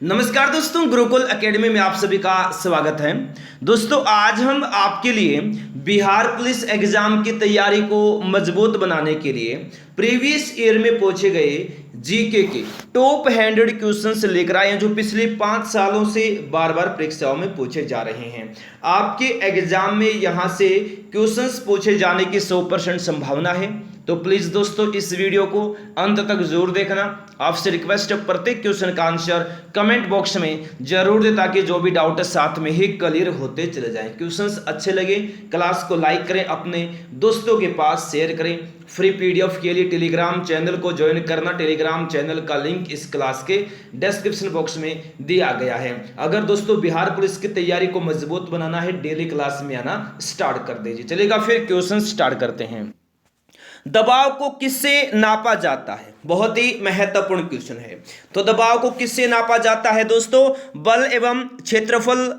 नमस्कार दोस्तों, गुरुकुल एकेडमी में आप सभी का स्वागत है। दोस्तों, आज हम आपके लिए बिहार पुलिस एग्जाम की तैयारी को मजबूत बनाने के लिए प्रीवियस ईयर में पूछे गए जीके के टॉप 100 क्वेश्चंस लेकर आए हैं, जो पिछले 5 सालों से बार बार परीक्षाओं में पूछे जा रहे हैं। आपके एग्जाम में यहां से क्वेश्चंस पूछे जाने की 100% संभावना है। तो प्लीज दोस्तों, इस वीडियो को अंत तक जरूर देखना। आपसे रिक्वेस्ट है, प्रत्येक क्वेश्चन का आंसर कमेंट बॉक्स में जरूर दे, ताकि जो भी डाउट है साथ में ही क्लियर होते चले जाएं। क्वेश्चंस अच्छे लगे क्लास को लाइक करें, अपने दोस्तों के पास शेयर करें। फ्री पीडीएफ के लिए टेलीग्राम चैनल को ज्वाइन करना। टेलीग्राम चैनल का लिंक इस क्लास के डिस्क्रिप्शन बॉक्स में दिया गया है। अगर दोस्तों बिहार पुलिस की तैयारी को मजबूत बनाना है, डेली क्लास में आना स्टार्ट कर दीजिए। चलेगा, फिर क्वेश्चन स्टार्ट करते हैं। दबाव को किससे नापा जाता है? बहुत ही महत्वपूर्ण क्वेश्चन है। तो दबाव को किससे नापा जाता है दोस्तों? बल एवं क्षेत्रफल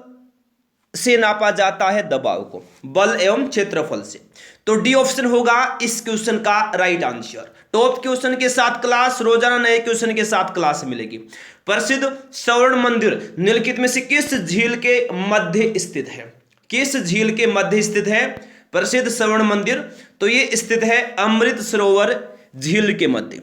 से नापा जाता है दबाव को, बल एवं क्षेत्रफल से। तो डी ऑप्शन होगा इस क्वेश्चन का राइट आंसर। टॉप क्वेश्चन के साथ क्लास, रोजाना नए क्वेश्चन के साथ क्लास मिलेगी। प्रसिद्ध स्वर्ण मंदिर निम्नलिखित में से किस झील के मध्य स्थित है? किस झील के मध्य स्थित है प्रसिद्ध स्वर्ण मंदिर? तो ये स्थित है अमृत सरोवर झील के मध्य,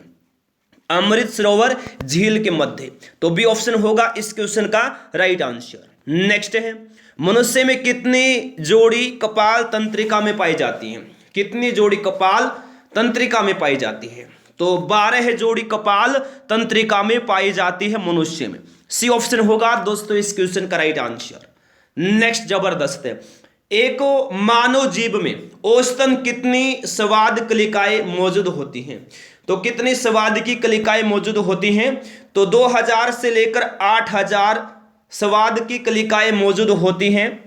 अमृत सरोवर झील के मध्य। तो बी ऑप्शन होगा इस क्वेश्चन का राइट आंसर। नेक्स्ट है, मनुष्य में कितनी जोड़ी कपाल तंत्रिका में पाई जाती है? कितनी जोड़ी कपाल तंत्रिका में पाई जाती है? तो 12 जोड़ी कपाल तंत्रिका में पाई जाती है मनुष्य में। सी ऑप्शन होगा दोस्तों इस क्वेश्चन का राइट आंसर। नेक्स्ट जबरदस्त है, एक मानव जीव में औसतन कितनी संवाद कलिकाएं मौजूद होती हैं? तो कितनी संवाद की कलिकाएं मौजूद होती हैं? तो 2000 से लेकर 8000 संवाद की कलिकाएं मौजूद होती हैं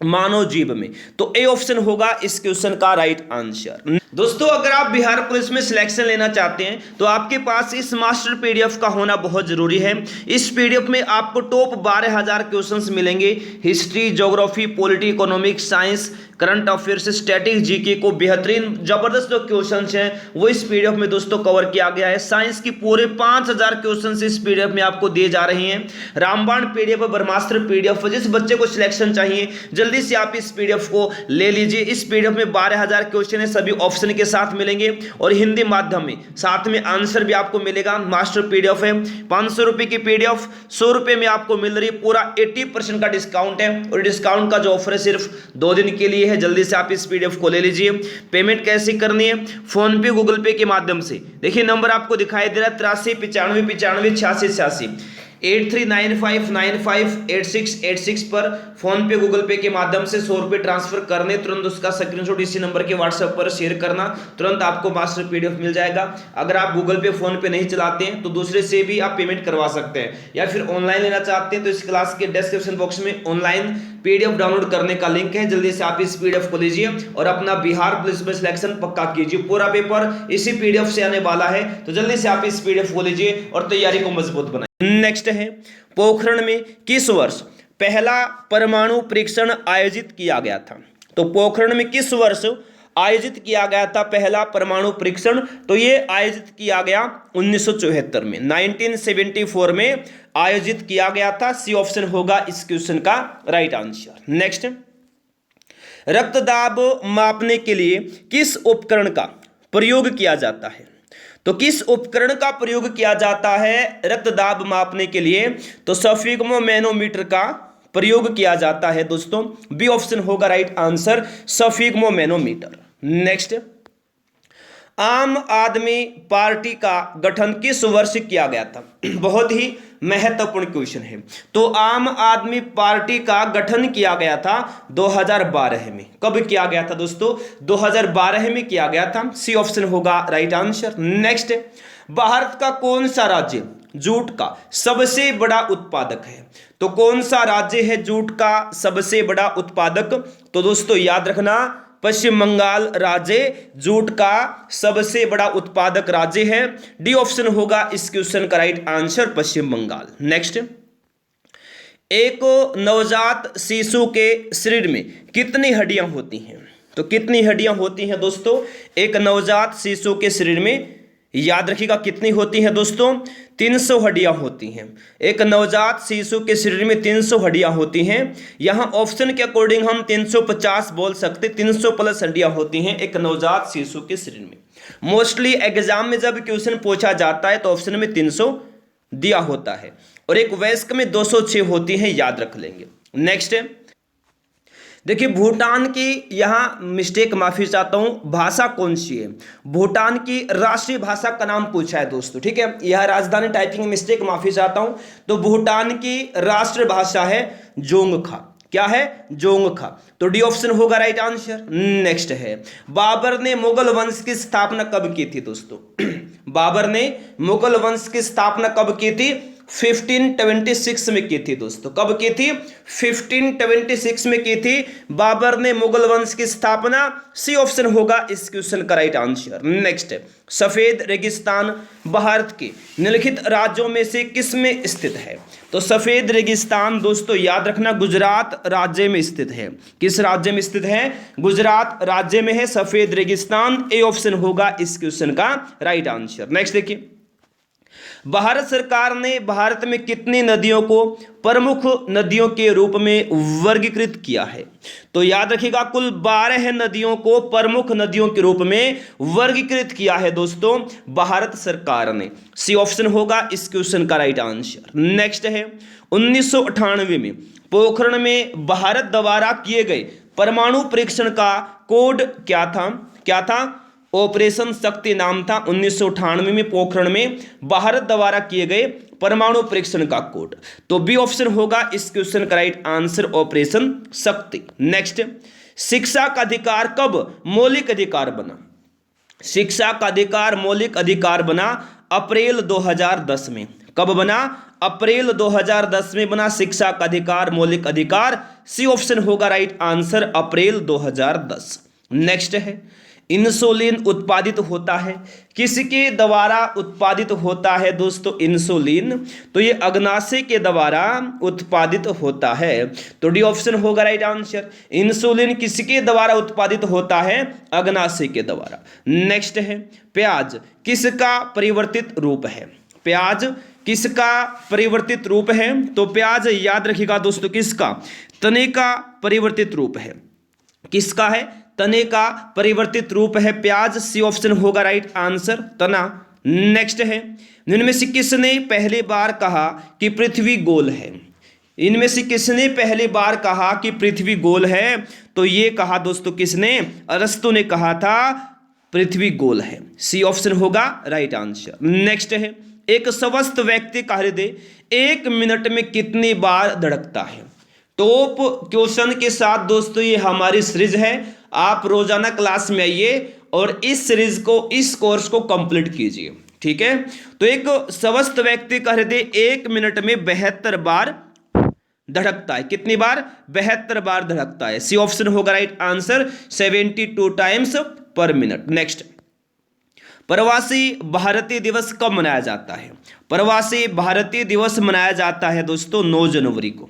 मानव जीव में। तो ए ऑप्शन होगा इस क्वेश्चन का राइट आंसर। दोस्तों, अगर आप बिहार पुलिस में सिलेक्शन लेना चाहते हैं तो आपके पास इस मास्टर पीडीएफ का होना बहुत जरूरी है। इस पीडीएफ में आपको टॉप 12000 क्वेश्चंस मिलेंगे। History, geography, polity, economics, science, current affairs, static, GK को बेहतरीन जबरदस्त जो क्वेश्चंस हैं वो इस पीडीएफ में दोस्तों कवर किया गया है। साइंस की पूरे 5000 क्वेश्चंस इस पीडीएफ में आपको दिए जा रहे हैं। रामबाण पीडीएफ, ब्रह्मास्त्र पीडीएफ, जिस बच्चे को सिलेक्शन चाहिए जल्दी से आप इस पीडीएफ को ले लीजिए। इस पीडीएफ में 12000 क्वेश्चन है, सभी ऑप्शन के साथ मिलेंगे और हिंदी माध्यम में, साथ में आंसर भी आपको मिलेगा। मास्टर पीडीएफ है, 500 रुपए की पीडीएफ 100 रुपए में आपको मिल रही है। पूरा 80% का डिस्काउंट है और डिस्काउंट का जो ऑफर है सिर्फ 2 दिन के लिए है। जल्दी से आप इस पीडीएफ को ले लीजिए। पेमेंट कैसे करनी है? फोन पे, गूगल पे के माध्यम से। देखिए नंबर आपको दिखाई दे रहा है 83 95 95 86 86 8395958686 पर फोन पे, गूगल पे के माध्यम से 100 रुपए ट्रांसफर करने, तुरंत उसका स्क्रीनशॉट इसी नंबर के व्हाट्सएप पर शेयर करना, तुरंत आपको मास्टर पीडीएफ मिल जाएगा। अगर आप गूगल पे, फोन पे नहीं चलाते हैं तो दूसरे से भी आप पेमेंट करवा सकते हैं, या फिर ऑनलाइन लेना चाहते हैं तो इस क्लास के डिस्क्रिप्शन बॉक्स में ऑनलाइन पीडीएफ डाउनलोड करने का लिंक है। जल्दी से आप इस पीडीएफ को लीजिए और अपना बिहार पुलिस में सिलेक्शन पक्का कीजिए। पूरा पेपर इसी पीडीएफ से आने वाला है, तो जल्दी से आप इस पीडीएफ को लीजिए और तैयारी को मजबूत बनाइए। नेक्स्ट है, पोखरण में किस वर्ष पहला परमाणु परीक्षण आयोजित किया गया था? तो पोखरण में किस वर्ष आयोजित किया गया था पहला परमाणु परीक्षण? तो ये आयोजित किया गया 1974 में, 1974 में आयोजित किया गया था। सी ऑप्शन होगा इस क्वेश्चन का राइट आंसर। नेक्स्ट, रक्तदाब मापने के लिए किस उपकरण का प्रयोग किया जाता है? तो किस उपकरण का प्रयोग किया जाता है रक्तदाब मापने के लिए? तो सफिग्मोमैनोमीटर का प्रयोग किया जाता है दोस्तों। बी ऑप्शन होगा राइट आंसर, सफिग्मोमैनोमीटर। नेक्स्ट, आम आदमी पार्टी का गठन किस वर्ष किया गया था? बहुत ही महत्वपूर्ण क्वेश्चन है। तो आम आदमी पार्टी का गठन किया गया था 2012 में। कब किया गया था दोस्तों? 2012 में किया गया था। सी ऑप्शन होगा राइट आंसर। नेक्स्ट, भारत का कौन सा राज्य जूट का सबसे बड़ा उत्पादक है? तो कौन सा राज्य है जूट का सबसे बड़ा उत्पादक? तो दोस्तों याद रखना, पश्चिम बंगाल राज्य जूट का सबसे बड़ा उत्पादक राज्य है। डी ऑप्शन होगा इस क्वेश्चन का राइट आंसर, पश्चिम बंगाल। नेक्स्ट, एक नवजात शिशु के शरीर में कितनी हड्डियां होती हैं? तो कितनी हड्डियां होती हैं दोस्तों एक नवजात शिशु के शरीर में? याद रखिएगा कितनी होती हैं दोस्तों, 300 हड्डियां होती हैं। एक नवजात शिशु के शरीर में 300 हड्डियां होती हैं। यहाँ ऑप्शन के अकॉर्डिंग हम 350 बोल सकते, 300 प्लस हड्डियां होती हैं एक नवजात शिशु के शरीर में। मोस्टली एग्जाम में जब क्वेश्चन पूछा जाता है तो ऑप्शन में 300 दिया होता है, और एक वयस्क में 206 होती हैं, याद रख लेंगे। नेक्स्ट देखिए, भूटान की यहाँ मिस्टेक, माफी चाहता हूँ, भाषा कौन सी है? भूटान की राष्ट्रीय भाषा का नाम पूछा है दोस्तों, ठीक है। यह राजधानी टाइपिंग मिस्टेक, माफी चाहता हूँ। तो भूटान की राष्ट्रीय भाषा है जोंगखा। क्या है? जोंगखा। तो डी ऑप्शन होगा राइट आंसर। नेक्स्ट है, बाबर ने मुगल वंश की स्थापना कब की थी दोस्तों? बाबर ने मुगल वंश की स्थापना कब की थी? 1526 में की थी दोस्तों। कब की थी? 1526 में की थी बाबर ने मुगल वंश की स्थापना। सी ऑप्शन होगा इस क्वेश्चन का राइट आंसर। नेक्स्ट है, सफेद रेगिस्तान भारत के निम्नलिखित राज्यों में से किस में स्थित है? तो सफेद रेगिस्तान दोस्तों याद रखना गुजरात राज्य में स्थित है। किस राज्य में स्थित है? गुजरात राज्य में है सफेद रेगिस्तान। ए ऑप्शन होगा इस क्वेश्चन का राइट आंसर। नेक्स्ट देखिए, भारत सरकार ने भारत में कितनी नदियों को प्रमुख नदियों के रूप में वर्गीकृत किया है? तो याद रखिएगा कुल 12 नदियों को प्रमुख नदियों के रूप में वर्गीकृत किया है दोस्तों भारत सरकार ने। सी ऑप्शन होगा इस क्वेश्चन का राइट आंसर। नेक्स्ट है, 1998 में पोखरण में भारत द्वारा किए गए परमाणु परीक्षण का कोड क्या था? क्या था? ऑपरेशन शक्ति नाम था। 1998 में पोखरण में भारत द्वारा किए गए परमाणु परीक्षण का कोड। तो बी ऑप्शन होगा इस क्वेश्चन का राइट आंसर, ऑपरेशन शक्ति। नेक्स्ट, शिक्षा का अधिकार कब मौलिक अधिकार बना? शिक्षा का अधिकार मौलिक अधिकार बना अप्रैल 2010 में। कब बना? अप्रैल 2010 में बना शिक्षा का अधिकार मौलिक अधिकार। सी ऑप्शन होगा राइट आंसर, अप्रैल 2010। नेक्स्ट है, इंसुलिन उत्पादित होता है किसके द्वारा उत्पादित होता है दोस्तों? इंसुलिन तो ये अग्नाशय के द्वारा उत्पादित होता है। तो डी ऑप्शन होगा राइट आंसर। इंसुलिन किसके द्वारा उत्पादित होता है? अग्नाशय के द्वारा। नेक्स्ट है, प्याज किसका परिवर्तित रूप है? प्याज किसका परिवर्तित रूप है? तो प्याज याद रखिएगा दोस्तों किसका? तने का परिवर्तित रूप है। किसका है? तने का परिवर्तित रूप है प्याज। सी ऑप्शन होगा राइट आंसर, तना। नेक्स्ट है, इनमें से किसने पहली बार कहा कि पृथ्वी गोल है? इनमें से किसने पहली बार कहा कि पृथ्वी गोल है? तो ये कहा दोस्तों किसने? अरस्तु ने कहा था पृथ्वी गोल है। सी ऑप्शन होगा राइट आंसर। नेक्स्ट है, एक स्वस्थ व्यक्ति का हृदय 1 मिनट में कितनी बार धड़कता है? टॉप क्वेश्चन के साथ दोस्तों ये हमारी सीरीज है। आप रोजाना क्लास में आइए और इस सीरीज को, इस कोर्स को कंप्लीट कीजिए, ठीक है। तो एक स्वस्थ व्यक्ति का हृदय 1 मिनट में 72 बार धड़कता है। कितनी बार? 72 बार धड़कता है। सी ऑप्शन होगा राइट आंसर, 72 टाइम्स पर मिनट। नेक्स्ट, प्रवासी भारतीय दिवस कब मनाया जाता है? प्रवासी भारतीय दिवस मनाया जाता है दोस्तों 9 जनवरी को।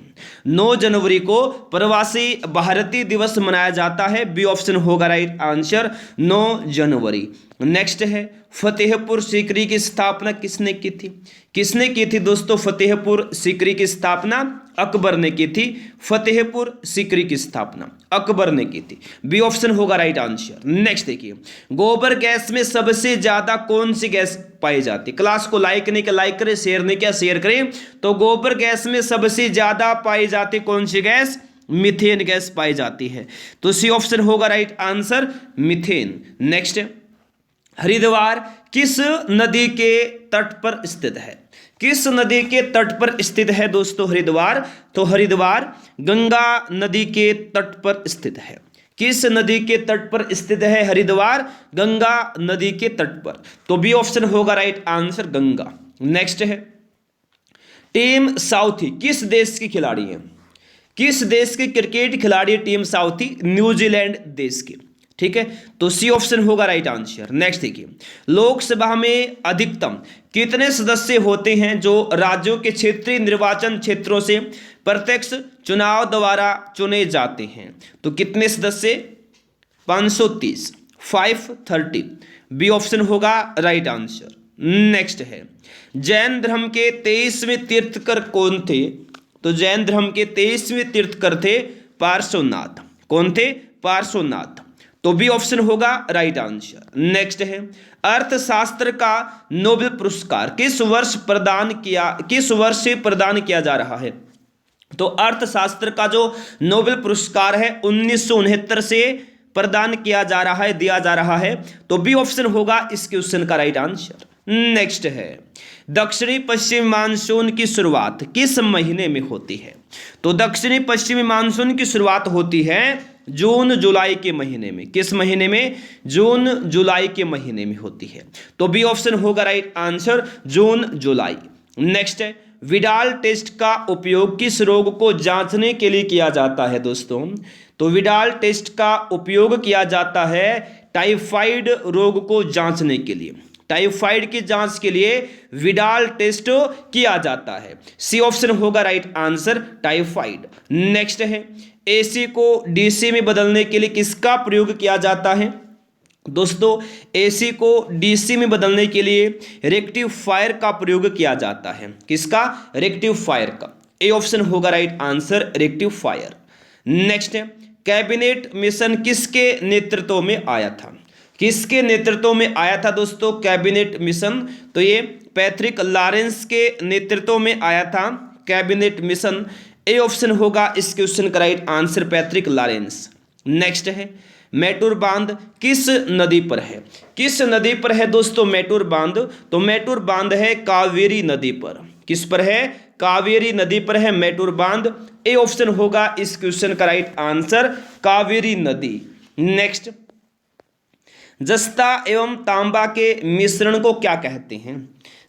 9 जनवरी को प्रवासी भारतीय दिवस मनाया जाता है। बी ऑप्शन होगा राइट आंसर, 9 जनवरी। नेक्स्ट है, फतेहपुर सीकरी की स्थापना किसने की थी? किसने की थी दोस्तों फतेहपुर सीकरी की स्थापना? अकबर ने की थी। फतेहपुर सीकरी की स्थापना अकबर ने की थी। बी ऑप्शन होगा राइट आंसर। नेक्स्ट देखिए, गोबर गैस में सबसे ज्यादा कौन सी गैस पाई जाती है? क्लास को लाइक नहीं किया लाइक करें, शेयर नहीं किया शेयर करें। तो गोबर गैस में सबसे ज्यादा पाई जाती कौन सी गैस? मीथेन गैस पाई जाती है। तो सी ऑप्शन होगा right answer, methane. Next, Haridwar किस नदी के तट पर स्थित है? किस नदी के तट पर स्थित है दोस्तों हरिद्वार? तो हरिद्वार गंगा नदी के तट पर स्थित है। किस नदी के तट पर स्थित है हरिद्वार? गंगा नदी के तट पर। तो बी ऑप्शन होगा राइट आंसर, गंगा। नेक्स्ट है, टीम साउथी किस देश की खिलाड़ी है? किस देश की क्रिकेट खिलाड़ी टीम साउथी? न्यूजीलैंड देश की, ठीक है। तो सी ऑप्शन होगा राइट आंसर। नेक्स्ट देखिए, लोकसभा में अधिकतम कितने सदस्य होते हैं जो राज्यों के क्षेत्रीय निर्वाचन क्षेत्रों से प्रत्यक्ष चुनाव द्वारा चुने जाते हैं? तो कितने सदस्य? 530, 530। बी ऑप्शन होगा राइट आंसर। नेक्स्ट है, जैन धर्म के 23वें तीर्थकर कौन थे? तो जैन धर्म के 23वें तीर्थकर थे पार्श्वनाथ। कौन थे? पार्श्वनाथ। तो बी ऑप्शन होगा राइट आंसर। नेक्स्ट है, अर्थशास्त्र का नोबेल पुरस्कार किस वर्ष से प्रदान किया जा रहा है? तो अर्थशास्त्र का जो नोबेल पुरस्कार है 1969 से प्रदान किया जा रहा है, दिया जा रहा है। तो बी ऑप्शन होगा इस क्वेश्चन का राइट आंसर। नेक्स्ट है, दक्षिणी पश्चिमी मानसून की शुरुआत किस महीने में होती है? तो दक्षिणी पश्चिमी मानसून की शुरुआत होती है जून जुलाई के महीने में। किस महीने में? जून जुलाई के महीने में होती है। तो बी ऑप्शन होगा राइट आंसर, जून जुलाई। नेक्स्ट है, विडाल टेस्ट का उपयोग किस रोग को जांचने के लिए किया जाता है दोस्तों? तो विडाल टेस्ट का उपयोग किया जाता है टाइफाइड रोग को जांचने के लिए। टाइफाइड की जांच के लिए विडाल टेस्ट किया जाता है। सी ऑप्शन होगा राइट आंसर, टाइफाइड। नेक्स्ट है, एसी को डीसी में बदलने के लिए किसका प्रयोग किया जाता है? दोस्तों एसी को डीसी में बदलने के लिए रेक्टिफायर का प्रयोग किया जाता है। किसका? रेक्टिफायर का। ए ऑप्शन होगा राइट आंसर, रेक्टिफायर। नेक्स्ट है, कैबिनेट मिशन किसके नेतृत्व में आया था? किसके नेतृत्व में आया था दोस्तों कैबिनेट मिशन? तो ये पैट्रिक लॉरेंस के नेतृत्व में आया था कैबिनेट मिशन। ए ऑप्शन होगा इस क्वेश्चन का right answer, Patrick Lawrence. Next है, मैटूर बांध किस नदी पर है? किस नदी पर है दोस्तों मैटूर बांध? तो मैटूर बांध है कावेरी नदी पर। किस पर है? कावेरी नदी पर है मैटूर बांध। ए ऑप्शन होगा इस क्वेश्चन का राइट आंसर, कावेरी नदी। नेक्स्ट, जस्ता एवं तांबा के मिश्रण को क्या कहते हैं?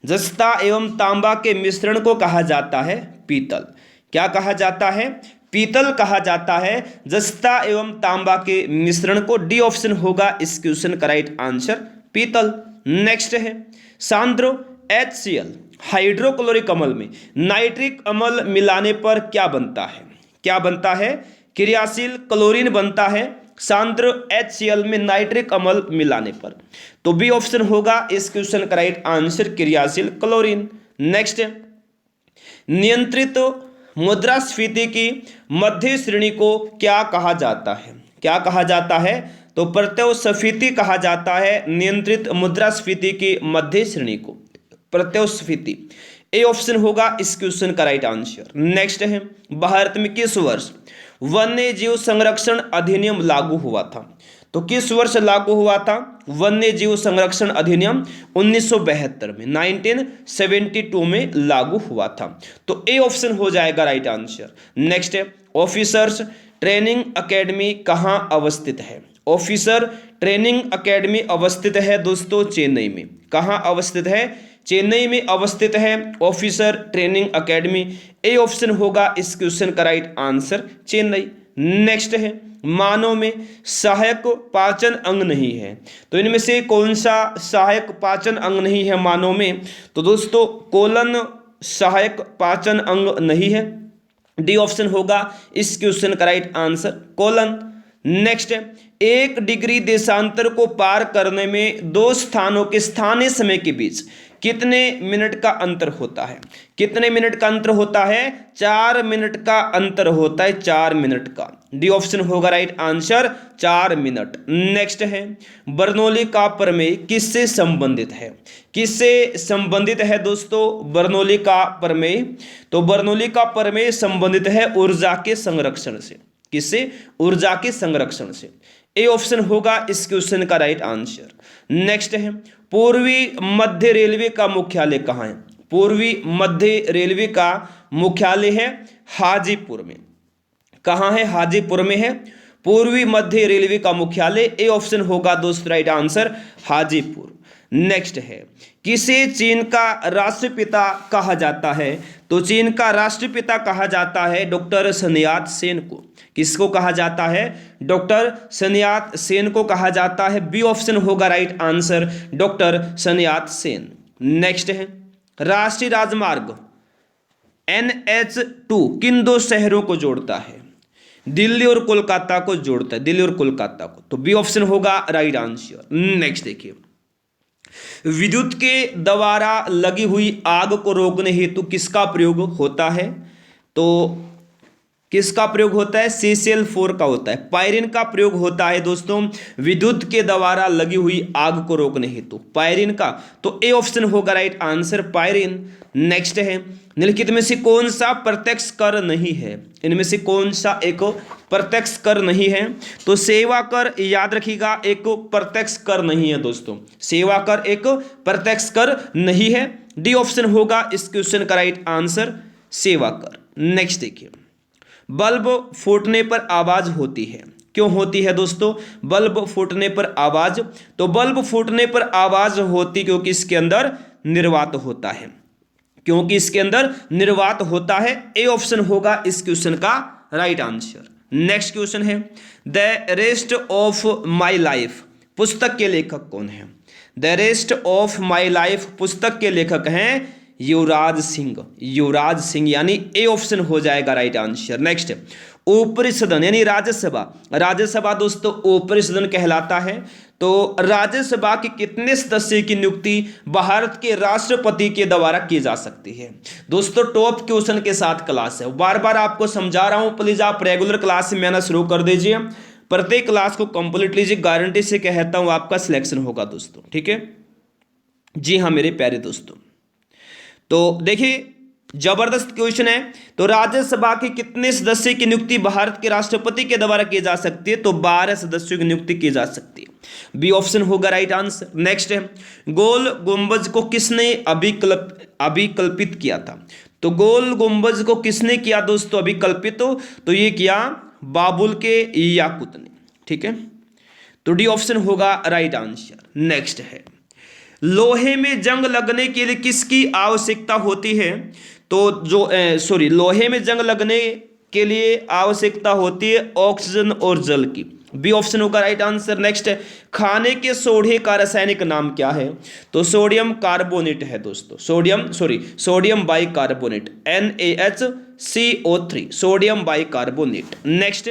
जस्ता एवं तांबा के मिश्रण को कहा जाता है पीतल। क्या कहा जाता है? पीतल कहा जाता है जस्ता एवं तांबा के मिश्रण को। डी ऑप्शन होगा इस क्वेश्चन का राइट आंसर, पीतल। नेक्स्ट है, सांद्रो HCl हाइड्रोक्लोरिक अम्ल में नाइट्रिक अम्ल मिलाने पर क्या बनता है? क्या बनता है? क्रियाशील क्लोरीन बनता है सांद्र HCl में नाइट्रिक अम्ल मिलाने पर। तो बी ऑप्शन होगा इस क्वेश्चन का राइट आंसर, क्रियाशील क्लोरीन। नेक्स्ट, नियंत्रित मुद्रास्फीति की मध्य श्रेणी को क्या कहा जाता है? क्या कहा जाता है? तो प्रत्ययस्फीति कहा जाता है नियंत्रित मुद्रास्फीति की मध्य श्रेणी को, प्रत्ययस्फीति। ए ऑप्शन होगा इस क्वेश्चन का राइट आंसर। नेक्स्ट है, भारत में किस वर्ष वन्य जीव संरक्षण अधिनियम लागू हुआ था? तो किस वर्ष लागू हुआ था वन्य जीव संरक्षण अधिनियम? 1972 में, 1972 में लागू हुआ था। तो ए ऑप्शन हो जाएगा राइट आंसर। नेक्स्ट है, ऑफिसर्स ट्रेनिंग एकेडमी कहाँ अवस्थित है? ऑफिसर ट्रेनिंग एकेडमी अवस्थित है दोस्तों चेन्नई में। कहाँ अवस्थित है? चेन्नई में अवस्थित है officer training academy. A option होगा इस क्वेश्चन का राइट आंसर, चेन्नई। नेक्स्ट है, मानव में सहायक पाचन अंग नहीं है। तो इनमें से कौन सा सहायक पाचन अंग नहीं है मानव में? तो दोस्तों कोलन सहायक पाचन अंग नहीं है। डी ऑप्शन होगा इस क्वेश्चन का राइट आंसर, कोलन। नेक्स्ट है, 1 डिग्री देशांतर को पार करने में दो स्थानों के स्थानीय समय के बीच कितने मिनट का अंतर होता है? कितने मिनट का अंतर होता है? 4 मिनट का अंतर होता है, 4 मिनट का। डी ऑप्शन होगा राइट आंसर, 4 मिनट। नेक्स्ट है, बर्नौली का प्रमेय किससे संबंधित है? किससे संबंधित है दोस्तों बर्नौली का प्रमेय? तो बर्नौली का प्रमेय संबंधित है ऊर्जा के संरक्षण से। किससे? ऊर्जा के संरक्षण से। ए ऑप्शन होगा इस क्वेश्चन का राइट आंसर। नेक्स्ट है, पूर्वी मध्य रेलवे का मुख्यालय कहाँ है? पूर्वी मध्य रेलवे का मुख्यालय है हाजीपुर में। कहाँ है? हाजीपुर में है पूर्वी मध्य रेलवे का मुख्यालय। ए ऑप्शन होगा दोस्त राइट आंसर, हाजीपुर। नेक्स्ट है, किसे चीन का राष्ट्रपिता कहा जाता है? तो चीन का राष्ट्रपिता कहा जाता है डॉक्टर sun यat-sen को। किसको कहा जाता है? डॉक्टर sun यat-sen को कहा जाता है। बी ऑप्शन होगा राइट आंसर, डॉक्टर sun यat-sen। नेक्स्ट है, राष्ट्रीय राजमार्ग NH2 किन दो शहरों को जोड़ता है? दिल्ली और कोलकाता को जोड़ता है, दिल्ली और कोलकाता को। तो बी ऑप्शन होगा राइट आंसर। नेक्स्ट देखिए, विद्युत के द्वारा लगी हुई आग को रोकने हेतु किसका प्रयोग होता है? तो किसका प्रयोग होता है? CCl4 का होता है। पायरिन का प्रयोग होता है दोस्तों विद्युत के द्वारा लगी हुई आग को रोकने हेतु। पायरिन का, तो ए ऑप्शन होगा राइट आंसर, पायरिन। नेक्स्ट है, निम्नलिखित में से कौन सा प्रत्यक्ष कर नहीं है? इनमें से कौन सा एक प्रत्यक्ष कर नहीं है? तो सेवा कर, याद रखिएगा, एक प्रत्यक्ष कर नहीं है दोस्तों। सेवा कर एक प्रत्यक्ष कर नहीं है। डी ऑप्शन होगा इस क्वेश्चन का राइट आंसर, सेवा कर। नेक्स्ट देखिए, बल्ब फूटने पर आवाज होती है, क्यों होती है दोस्तों बल्ब फूटने पर आवाज? तो बल्ब फूटने पर आवाज होती क्योंकि इसके अंदर निर्वात होता है, क्योंकि इसके अंदर निर्वात होता है। ए ऑप्शन होगा इस क्वेश्चन का राइट आंसर। नेक्स्ट क्वेश्चन है, the rest of my life पुस्तक के लेखक कौन है? The rest of my life पुस्तक के लेखक हैं युवराज सिंह। युवराज सिंह यानी ए ऑप्शन हो जाएगा राइट आंसर। नेक्स्ट, ऊपरी सदन यानी राज्यसभा। राज्यसभा दोस्तों ऊपरी सदन कहलाता है। तो राज्यसभा के कितने सदस्य की नियुक्ति भारत के राष्ट्रपति के द्वारा की जा सकती है? दोस्तों टॉप क्वेश्चन के साथ क्लास है, बार बार आपको समझा रहा हूं, प्लीज आप रेगुलर क्लास में आना शुरू कर दीजिए। प्रत्येक क्लास को कंप्लीट लीजिए, गारंटी से कहता हूं आपका सिलेक्शन होगा दोस्तों, ठीक है जी हाँ मेरे प्यारे दोस्तों। तो देखिए जबरदस्त क्वेश्चन है। तो राज्यसभा के कितने सदस्य की नियुक्ति भारत के राष्ट्रपति के द्वारा की जा सकती है? तो 12 सदस्यों की नियुक्ति की जा सकती है। बी ऑप्शन होगा राइट आंसर। नेक्स्ट है, गोल गुंबज को किसने अभिकल्पित किया था? तो गोल गुंबज को किसने किया दोस्तों अभिकल्पित? तो ये किया बाबुल के याकूत ने, ठीक है। तो डी ऑप्शन होगा राइट आंसर। नेक्स्ट है, लोहे में जंग लगने के लिए किसकी आवश्यकता होती है? तो लोहे में जंग लगने के लिए आवश्यकता होती है ऑक्सीजन और जल की। बी ऑप्शन होगा राइट आंसर। नेक्स्ट है, खाने के सोडे का रासायनिक नाम क्या है? तो सोडियम कार्बोनेट है दोस्तों, sodium bicarbonate, NaHCO3, sodium bicarbonate. Next,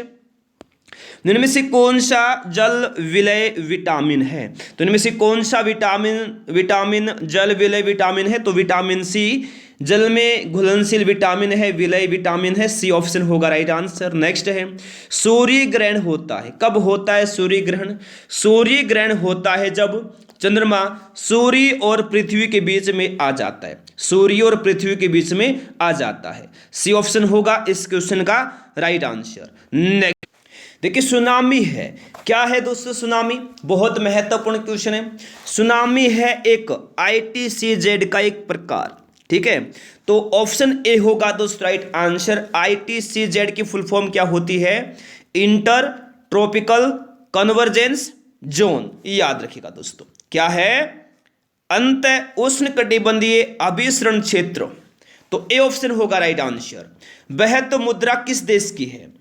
इनमें से कौन सा जल विलय विटामिन है? तो इनमें से कौन सा विटामिन जल विलय विटामिन है? तो विटामिन सी जल में घुलनशील विटामिन है, विलय विटामिन है। सी ऑप्शन होगा राइट आंसर। नेक्स्ट है, सूर्य ग्रहण होता है, कब होता है सूर्य ग्रहण? सूर्य ग्रहण होता है जब चंद्रमा सूर्य और पृथ्वी के बीच में आ जाता है, सूर्य और पृथ्वी के बीच में आ जाता है। सी ऑप्शन होगा इस क्वेश्चन का राइट आंसर। नेक्स्ट देखिए, सुनामी है, क्या है दोस्तों सुनामी? बहुत महत्वपूर्ण क्वेश्चन है। सुनामी है एक ITCZ का एक प्रकार, ठीक है। तो ऑप्शन ए होगा दोस्तों राइट आंसर। ITCZ की फुल फॉर्म क्या होती है? इंटर ट्रॉपिकल कन्वर्जेंस जोन, याद रखिएगा दोस्तों। क्या है? अंत उष्णकटिबंधीय अभिसरण क्षेत्र। तो ए ऑप्शन होगा राइट आंसर। बेहत मुद्रा किस देश की है?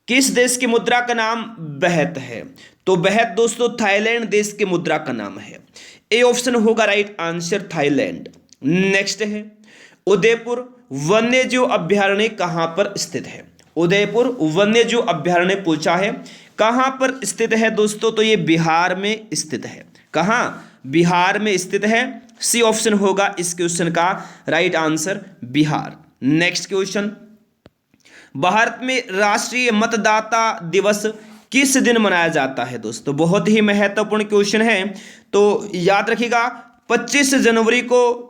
किस देश की मुद्रा का नाम बेहत है? तो बेहत दोस्तों थाईलैंड देश की मुद्रा का नाम है। ए ऑप्शन होगा राइट आंसर, थाईलैंड। नेक्स्ट है, उदयपुर वन्यजीव अभ्यारण्य कहां पर स्थित है? उदयपुर वन्यजीव अभ्यारण्य पूछा है, कहां पर स्थित है दोस्तों? तो ये बिहार में स्थित है। कहां? बिहार में स्थित है। सी ऑप्शन होगा इस क्वेश्चन का right answer, Bihar. Next question, Bharat में राष्ट्रीय मतदाता दिवस किस दिन मनाया जाता है दोस्तों? बहुत ही महत्वपूर्ण क्वेश्चन है। तो याद रखिएगा 25 जनवरी को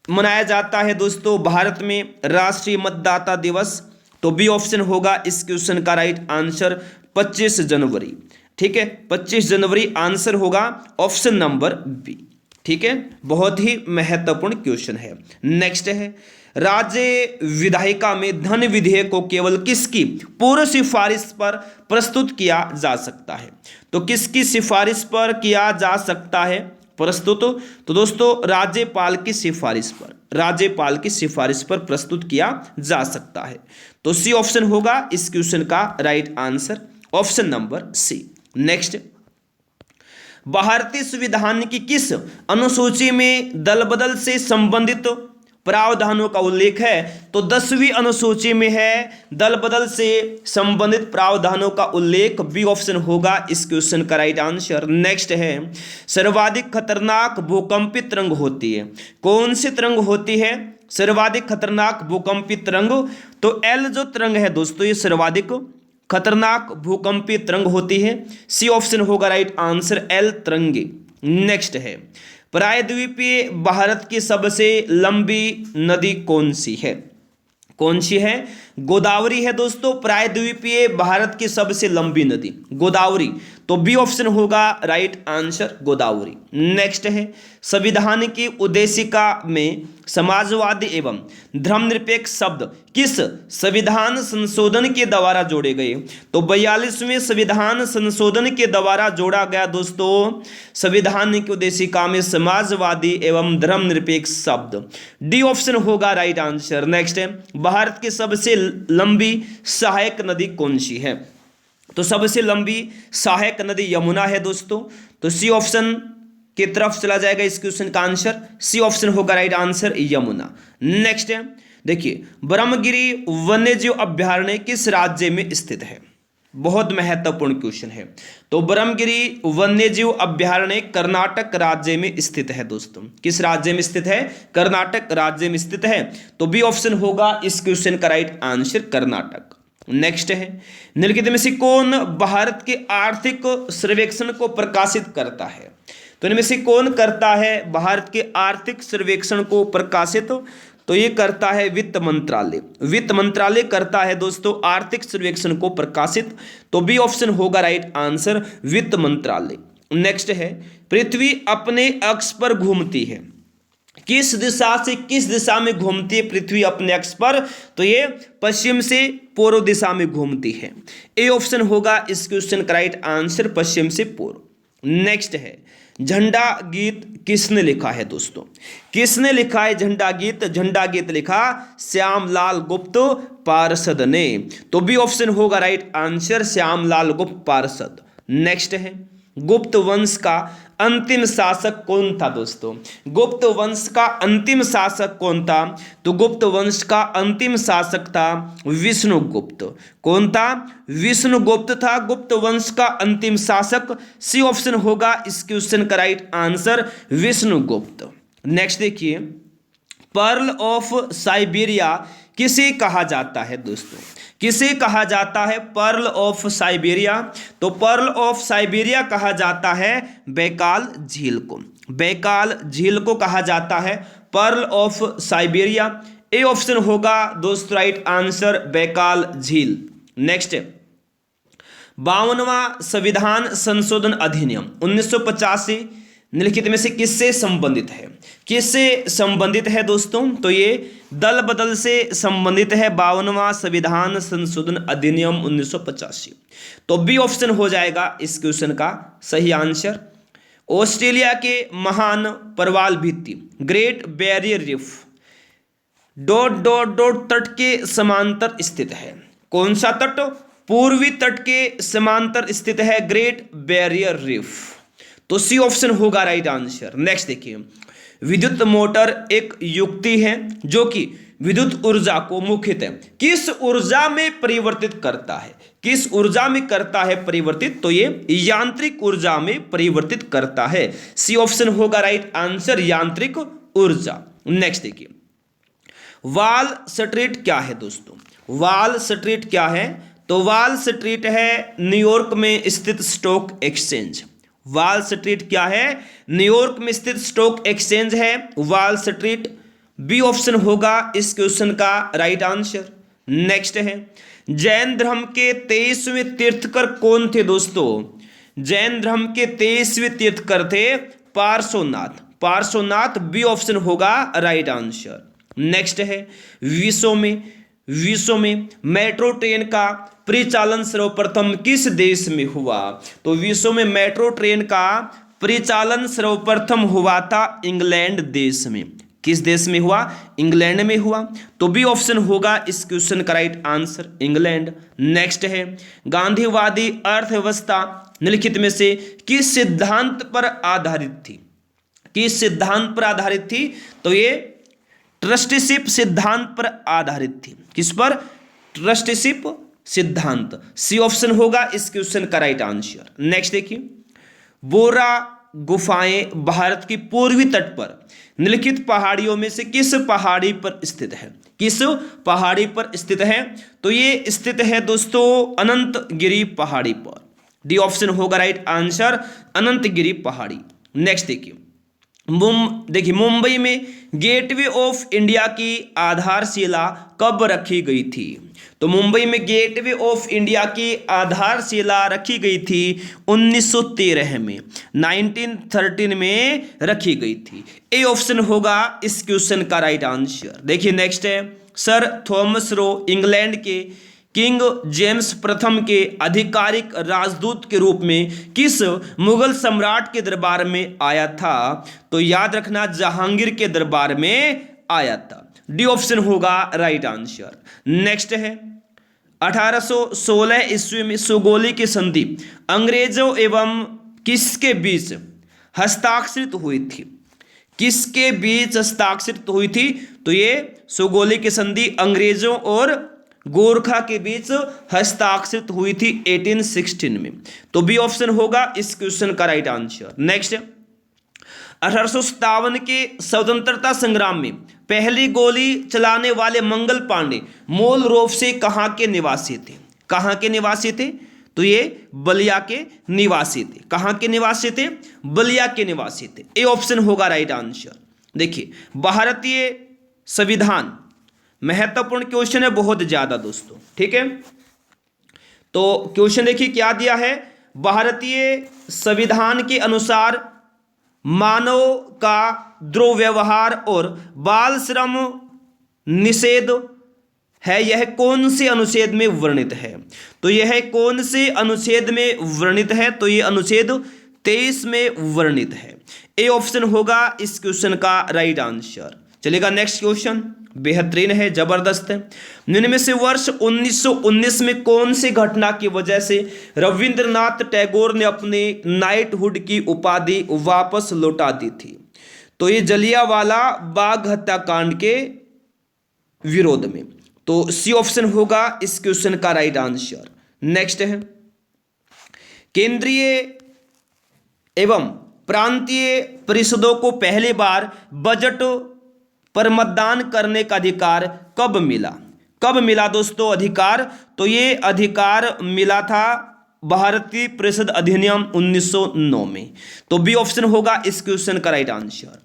मनाया जाता है दोस्तों भारत में राष्ट्रीय मतदाता दिवस। तो बी ऑप्शन होगा इस क्वेश्चन का राइट आंसर, 25 जनवरी, ठीक है। 25 जनवरी आंसर होगा ऑप्शन नंबर बी, ठीक है। बहुत ही महत्वपूर्ण क्वेश्चन है। नेक्स्ट है, राज्य विधायिका में धन विधेयक को केवल किसकी पूर्व सिफारिश पर प्रस्तुत किया जा सकता है? तो किसकी सिफारिश पर किया जा सकता है प्रस्तुत? तो दोस्तों राज्यपाल की सिफारिश पर, राज्यपाल की सिफारिश पर प्रस्तुत किया जा सकता है। तो सी ऑप्शन होगा इस क्वेश्चन का right answer, option number C. Next, भारतीय संविधान की किस अनुसूची में दल बदल से संबंधित प्रावधानों का उल्लेख है, तो 10वीं अनुसूची में है दल बदल से संबंधित प्रावधानों का उल्लेख। बी ऑप्शन होगा इस क्वेश्चन का राइट आंसर। नेक्स्ट है, सर्वाधिक खतरनाक भूकंपीय तरंग होती है, कौन सी तरंग होती है सर्वाधिक खतरनाक भूकंपीय तरंग? तो एल जो तरंग है दोस्तों, ये सर्वाधिक खतरनाक भूकंपीय तरंग होती है। सी ऑप्शन होगा राइट आंसर, एल तरंगे। नेक्स्ट है, प्रायद्वीपीय भारत की सबसे लंबी नदी कौन सी है? कौन सी है? गोदावरी है दोस्तों, प्रायद्वीपीय भारत की सबसे लंबी नदी गोदावरी। तो बी ऑप्शन होगा राइट आंसर, गोदावरी। नेक्स्ट है, संविधान की उद्देशिका में समाजवादी एवं धर्मनिरपेक्ष शब्द किस संविधान संशोधन के द्वारा जोड़े गए? तो 42वें संविधान संशोधन के द्वारा जोड़ा गया दोस्तों संविधान की उद्देशिका में समाजवादी एवं धर्मनिरपेक्ष शब्द। डी ऑप्शन होगा राइट आंसर। नेक्स्ट है, भारत की सबसे लंबी सहायक नदी कौन सी है? तो सबसे लंबी सहायक नदी यमुना है दोस्तों। तो सी ऑप्शन की तरफ चला जाएगा इस क्वेश्चन का आंसर, सी ऑप्शन होगा राइट आंसर, यमुना। नेक्स्ट है, देखिए ब्रह्मगिरी वन्यजीव अभ्यारण्य किस राज्य में स्थित है? बहुत महत्वपूर्ण क्वेश्चन है। तो ब्रह्मगिरी वन्यजीव अभ्यारण्य कर्नाटक राज्य में स्थित है दोस्तों। किस राज्य में स्थित है? कर्नाटक राज्य में स्थित है। तो बी ऑप्शन होगा इस क्वेश्चन का राइट आंसर, कर्नाटक। नेक्स्ट है, निम्नलिखित में से कौन भारत के आर्थिक सर्वेक्षण को प्रकाशित करता है? तो इनमें से कौन करता है भारत के आर्थिक सर्वेक्षण को प्रकाशित? तो ये करता है वित्त मंत्रालय। वित्त मंत्रालय करता है दोस्तों आर्थिक सर्वेक्षण को प्रकाशित। तो बी ऑप्शन होगा राइट आंसर, वित्त मंत्रालय। नेक्स्ट है, पृथ्वी अपने अक्ष पर घूमती है, किस दिशा से किस दिशा में घूमती है पृथ्वी अपने अक्ष पर? तो ये पश्चिम से पूर्व दिशा में घूमती है। ए ऑप्शन होगा इस क्वेश्चन का राइट आंसर, पश्चिम से पूर्व। नेक्स्ट है, झंडा गीत किसने लिखा है दोस्तों? किसने लिखा है झंडा गीत? झंडा गीत लिखा श्यामलाल गुप्त पार्षद ने। तो बी ऑप्शन होगा राइट आंसर, श्यामलाल गुप्त पार्षद। नेक्स्ट है, गुप्त वंश का अंतिम शासक कौन था दोस्तों? गुप्त वंश का अंतिम शासक कौन था? तो गुप्त वंश का अंतिम शासक था विष्णुगुप्त। कौन था? विष्णुगुप्त था गुप्त वंश का अंतिम शासक। सी ऑप्शन होगा इस क्वेश्चन का राइट आंसर, विष्णुगुप्त। नेक्स्ट देखिए, पर्ल ऑफ साइबेरिया किसे कहा जाता है दोस्तों? किसे कहा जाता है पर्ल ऑफ साइबेरिया? तो पर्ल ऑफ साइबेरिया कहा जाता है बैकाल झील को। बैकाल झील को कहा जाता है pearl of Siberia. A option होगा दोस्तों राइट आंसर, बैकाल झील। नेक्स्ट, 52वां संविधान संशोधन अधिनियम 1985 निम्नलिखित में से किससे संबंधित है? किससे संबंधित है दोस्तों? तो ये दल बदल से संबंधित है, 52वां संविधान संशोधन अधिनियम 1985। तो बी ऑप्शन हो जाएगा इस क्वेश्चन का सही आंसर। ऑस्ट्रेलिया के महान प्रवाल भित्ति great barrier reef dot dot dot तट के समांतर स्थित है। कौन सा तट? पूर्वी तट के समांतर स्थित है ग्रेट बैरियर रीफ। तो सी ऑप्शन होगा राइट आंसर। नेक्स्ट देखिए, विद्युत मोटर एक युक्ति है जो कि विद्युत ऊर्जा को मुख्यतः किस ऊर्जा में परिवर्तित करता है? किस ऊर्जा में करता है परिवर्तित? तो ये यांत्रिक ऊर्जा में परिवर्तित करता है। सी ऑप्शन होगा राइट आंसर, यांत्रिक ऊर्जा। नेक्स्ट देखिए, वॉल स्ट्रीट क्या है दोस्तों? वॉल स्ट्रीट क्या है? तो वॉल स्ट्रीट है न्यूयॉर्क में स्थित स्टॉक एक्सचेंज। वॉल स्ट्रीट क्या है? न्यूयॉर्क में स्थित स्टॉक एक्सचेंज है वॉल स्ट्रीट। बी ऑप्शन होगा इस क्वेश्चन का राइट आंसर। नेक्स्ट है, जैन धर्म के 23वें तीर्थकर कौन थे दोस्तों? जैन धर्म के 23वें तीर्थकर थे पार्श्वनाथ। पार्श्वनाथ, बी ऑप्शन होगा राइट आंसर। नेक्स्ट है, विश्व में मेट्रो ट्रेन का परिचालन सर्वप्रथम किस देश में हुआ? तो विश्व में मेट्रो ट्रेन का परिचालन सर्वप्रथम हुआ था इंग्लैंड देश में। किस देश में हुआ? इंग्लैंड में हुआ। तो बी ऑप्शन होगा इस क्वेश्चन का राइट आंसर, इंग्लैंड। नेक्स्ट है, गांधीवादी अर्थव्यवस्था निम्नलिखित में से किस सिद्धांत पर आधारित थी? किस सिद्धांत पर आधारित थी? तो ये ट्रस्टीशिप सिद्धांत पर आधारित थी। किस पर? ट्रस्टीशिप सिद्धांत। सी ऑप्शन होगा इस क्वेश्चन का राइट आंसर। नेक्स्ट देखिए, बोरा गुफाएं भारत की पूर्वी तट पर निम्नलिखित पहाड़ियों में से किस पहाड़ी पर स्थित है? किस पहाड़ी पर स्थित है? तो ये स्थित है दोस्तों अनंतगिरी पहाड़ी पर। डी ऑप्शन होगा राइट आंसर, अनंतगिरी पहाड़ी। नेक्स्ट देखिए, मुंबई में गेटवे ऑफ इंडिया की आधारशिला कब रखी गई थी? तो मुंबई में गेटवे ऑफ इंडिया की आधारशिला रखी गई थी 1913 में, 1913 में रखी गई थी। ए ऑप्शन होगा इस क्वेश्चन का राइट आंसर। देखिए नेक्स्ट है, सर थॉमस रो इंग्लैंड के किंग जेम्स प्रथम के आधिकारिक राजदूत के रूप में किस मुगल सम्राट के दरबार में आया था? तो याद रखना जहांगीर के दरबार में आया था। डी ऑप्शन होगा राइट आंसर। नेक्स्ट है, 1816 ईस्वी में सुगौली की संधि अंग्रेजों एवं किसके बीच हस्ताक्षरित हुई थी? किसके बीच हस्ताक्षरित हुई थी? तो ये सुगौली की संधि अंग्रेजों और गोरखा के बीच हस्ताक्षरित हुई थी 1816 में। तो बी ऑप्शन होगा इस क्वेश्चन का राइट आंसर। नेक्स्ट, 1857 के स्वतंत्रता संग्राम में पहली गोली चलाने वाले मंगल पांडे मूल रूप से कहां के निवासी थे? कहां के निवासी थे? तो ये बलिया के निवासी थे। कहां के निवासी थे? बलिया के निवासी थे। ए ऑप्शन होगा राइट आंसर। देखिए, भारतीय संविधान महत्वपूर्ण क्वेश्चन है बहुत ज्यादा दोस्तों, ठीक है। तो क्वेश्चन देखिए क्या दिया है, भारतीय संविधान के अनुसार मानव का दुर्व्यवहार और बाल श्रम निषेध है, यह कौन से अनुच्छेद में वर्णित है? तो यह कौन से अनुच्छेद में वर्णित है? तो यह अनुच्छेद 23 में वर्णित है। ए ऑप्शन होगा इस क्वेश्चन का राइट आंसर। चलेगा नेक्स्ट क्वेश्चन, बेहतरीन है, जबरदस्त है। निम्न में से वर्ष 1919 में कौन सी घटना की वजह से रविंद्रनाथ टैगोर ने अपने नाइटहुड की उपाधि वापस लौटा दी थी? तो ये जलियांवाला बाग हत्याकांड के विरोध में। तो सी ऑप्शन होगा इस क्वेश्चन का राइट आंसर। नेक्स्ट है, केंद्रीय एवं प्रांतीय परिषदों को पहली बार बजट पर मतदान करने का अधिकार कब मिला? कब मिला दोस्तों अधिकार? तो ये अधिकार मिला था भारतीय परिषद अधिनियम 1909 में। तो बी ऑप्शन होगा इस क्वेश्चन का राइट आंसर।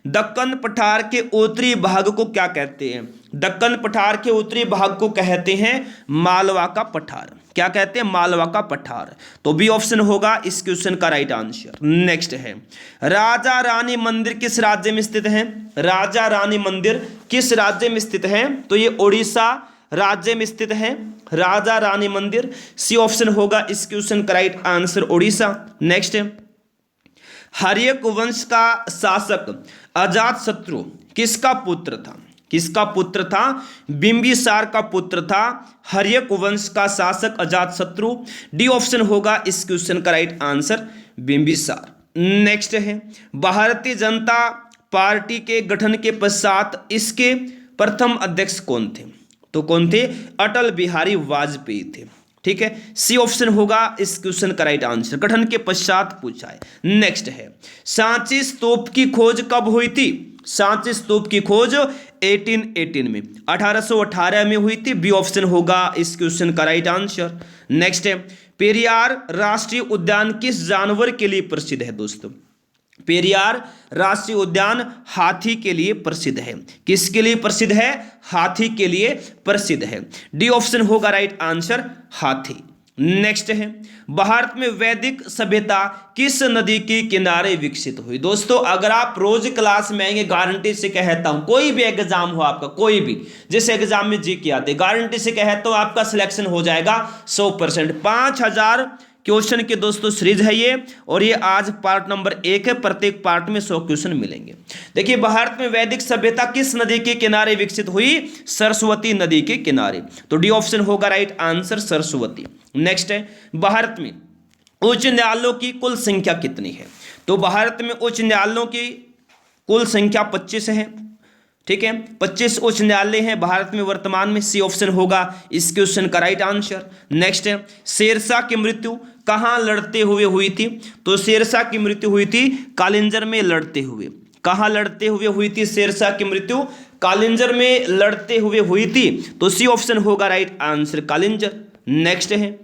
दक्कन पठार के उत्तरी भाग को क्या कहते हैं? दक्कन पठार के उत्तरी भाग को कहते हैं मालवा का पठार। क्या कहते हैं? मालवा का पठार। तो बी ऑप्शन होगा इस क्वेश्चन का राइट आंसर। नेक्स्ट है, राजा रानी मंदिर किस राज्य में स्थित है? राजा रानी मंदिर किस राज्य में स्थित है? तो ये उड़ीसा राज्य में स्थित है राजा रानी मंदिर। सी ऑप्शन होगा इस क्वेश्चन का राइट आंसर, उड़ीसा। नेक्स्ट है, हर्यक वंश का शासक अजातशत्रु किसका पुत्र था? किसका पुत्र था? बिंबिसार का पुत्र था हर्यक वंश का शासक अजातशत्रु। डी ऑप्शन होगा इस क्वेश्चन का राइट आंसर, बिंबिसार। नेक्स्ट है, भारतीय जनता पार्टी के गठन के पश्चात इसके प्रथम अध्यक्ष कौन थे? तो कौन थे? अटल बिहारी वाजपेयी थे। ठीक है, सी ऑप्शन होगा इस क्वेश्चन का राइट आंसर। गठन के पश्चात पूछा है। नेक्स्ट है, सांची स्तूप की खोज कब हुई थी? सांची स्तूप की खोज 1818 में, 1818 में हुई थी। बी ऑप्शन होगा इस क्वेश्चन का राइट आंसर। नेक्स्ट है, पेरियार राष्ट्रीय उद्यान किस जानवर के लिए प्रसिद्ध है दोस्तों? पेरियार राष्ट्रीय उद्यान हाथी के लिए प्रसिद्ध है। किसके लिए प्रसिद्ध है? हाथी के लिए प्रसिद्ध है। डी ऑप्शन होगा राइट आंसर, हाथी। नेक्स्ट है, भारत में वैदिक सभ्यता किस नदी के किनारे विकसित हुई? दोस्तों अगर आप रोज क्लास में आएंगे, गारंटी से कहता हूं, कोई भी एग्जाम हो आपका, कोई भी, जिस एग्जाम में जी के आते, गारंटी से कहता हूं आपका सिलेक्शन हो जाएगा 100%। 5000 क्वेश्चन के दोस्तों सीरीज है ये, और ये आज पार्ट नंबर 1 है। प्रत्येक पार्ट में 100 क्वेश्चन मिलेंगे। देखिए, भारत में वैदिक सभ्यता किस नदी के किनारे विकसित हुई? सरस्वती नदी के किनारे। तो डी ऑप्शन होगा राइट आंसर, सरस्वती। नेक्स्ट है, भारत में उच्च न्यायालयों की कुल संख्या कितनी है? तो भारत में उच्च न्यायालयों की कुल संख्या 25 है। ठीक है। 25 उच्च न्यायालय हैं भारत में वर्तमान में, सी ऑप्शन होगा इस क्वेश्चन का राइट आंसर। नेक्स्ट है, शेरशाह की मृत्यु कहाँ लड़ते हुए हुई थी? तो शेरशाह की मृत्यु हुई थी कालिंजर में लड़ते हुए। कहाँ लड़ते हुए हुई थी शेरशाह की मृत्यु? कालिंजर में लड़ते हुए हुई थी, तो सी ऑप्शन होगा राइट आंसर कालिंजर। नेक्स्ट है,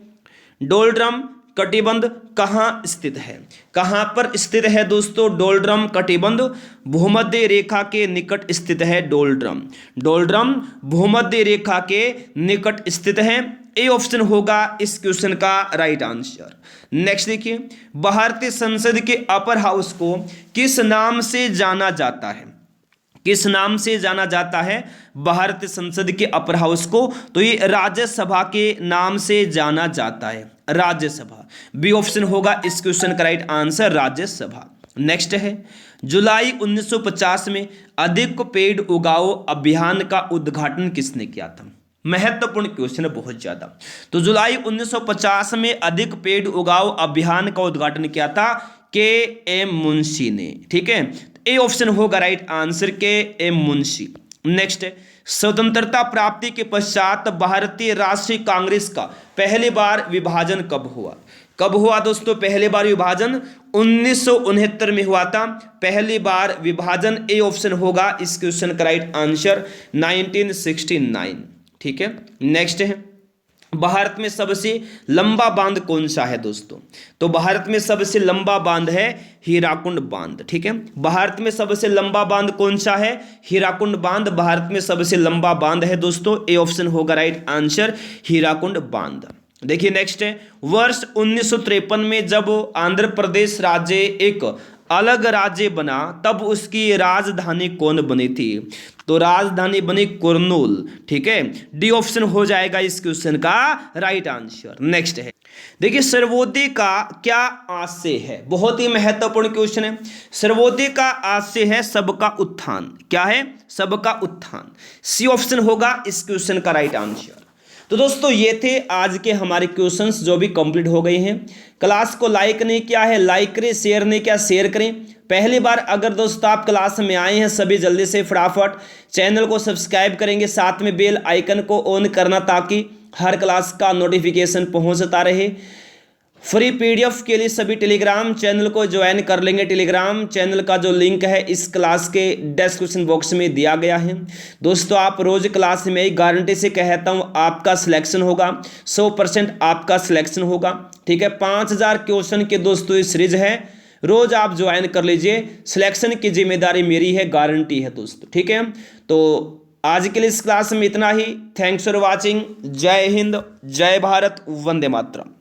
डोलड्रम कटिबंध कहाँ स्थित है? कहाँ पर स्थित है दोस्तों डोलड्रम कटिबंध? भूमध्य रेखा के निकट स्थित है डोलड्रम। डोलड्रम भूमध्य रेखा के निकट स्थित है, ए ऑप्शन होगा इस क्वेश्चन का राइट आंसर। नेक्स्ट देखिए, भारतीय संसद के अपर हाउस को किस नाम से जाना जाता है? किस नाम से जाना जाता है भारतीय संसद के अपर हाउस को? तो ये राज्यसभा के नाम से जाना जाता है, राज्यसभा। बी ऑप्शन होगा इस क्वेश्चन का राइट आंसर राज्यसभा। नेक्स्ट है, जुलाई 1950 में अधिक पेड़ उगाओ अभियान का उद्घाटन किसने किया था? महत्वपूर्ण क्वेश्चन है बहुत ज्यादा। तो जुलाई 1950 में अधिक पेड़ उगाओ अभियान का उद्घाटन किया था के एम मुंशी ने, ठीक है। ए ऑप्शन होगा राइट आंसर के एम मुंशी। नेक्स्ट है, स्वतंत्रता प्राप्ति के पश्चात भारतीय राष्ट्रीय कांग्रेस का पहली बार विभाजन कब हुआ? कब हुआ दोस्तों पहली बार विभाजन? 1969 में हुआ था पहली बार विभाजन। ए ऑप्शन होगा इस क्वेश्चन का राइट आंसर 1969, ठीक है। नेक्स्ट है, भारत में सबसे लंबा बांध कौन सा है दोस्तों? तो भारत में सबसे लंबा बांध है हीराकुंड बांध, ठीक है। भारत में सबसे लंबा बांध कौन सा है? हीराकुंड बांध भारत में सबसे लंबा बांध है दोस्तों। ए ऑप्शन होगा राइट आंसर हीराकुंड बांध। देखिए नेक्स्ट है, वर्ष 1953 में जब आंध्र प्रदेश राज्य एक अलग राज्य बना तब उसकी राजधानी कौन बनी थी? तो राजधानी बनी कुर्नूल, ठीक है। डी ऑप्शन हो जाएगा इस क्वेश्चन का राइट आंसर। नेक्स्ट है, देखिए सर्वोदय का क्या आशय है? बहुत ही महत्वपूर्ण क्वेश्चन है। सर्वोदय का आशय है सबका उत्थान। क्या है? सबका उत्थान। सी ऑप्शन होगा इस क्वेश्चन का राइट आंसर। तो दोस्तों ये थे आज के हमारे क्वेश्चंस जो भी कंप्लीट हो गए हैं। क्लास को लाइक नहीं किया है लाइक करें, शेयर नहीं किया शेयर करें। पहली बार अगर दोस्तों आप क्लास में आए हैं सभी जल्दी से फटाफट चैनल को सब्सक्राइब करेंगे, साथ में बेल आइकन को ऑन करना ताकि हर क्लास का नोटिफिकेशन पहुंचता रहे। फ्री पीडीएफ के लिए सभी टेलीग्राम चैनल को ज्वाइन कर लेंगे। टेलीग्राम चैनल का जो लिंक है इस क्लास के डिस्क्रिप्शन बॉक्स में दिया गया है। दोस्तों आप रोज क्लास में गारंटी से कहता हूं आपका सिलेक्शन होगा, 100% आपका सिलेक्शन होगा, ठीक है। 5000 क्वेश्चन के दोस्तों ये सीरीज है, रोज आप ज्वाइन कर लीजिए। सिलेक्शन की जिम्मेदारी मेरी है, गारंटी है दोस्तों, ठीक है। तो आज के लिए इस क्लास में इतना ही। Thanks for watching. जय हिंद, जय भारत, वंदे मातरम।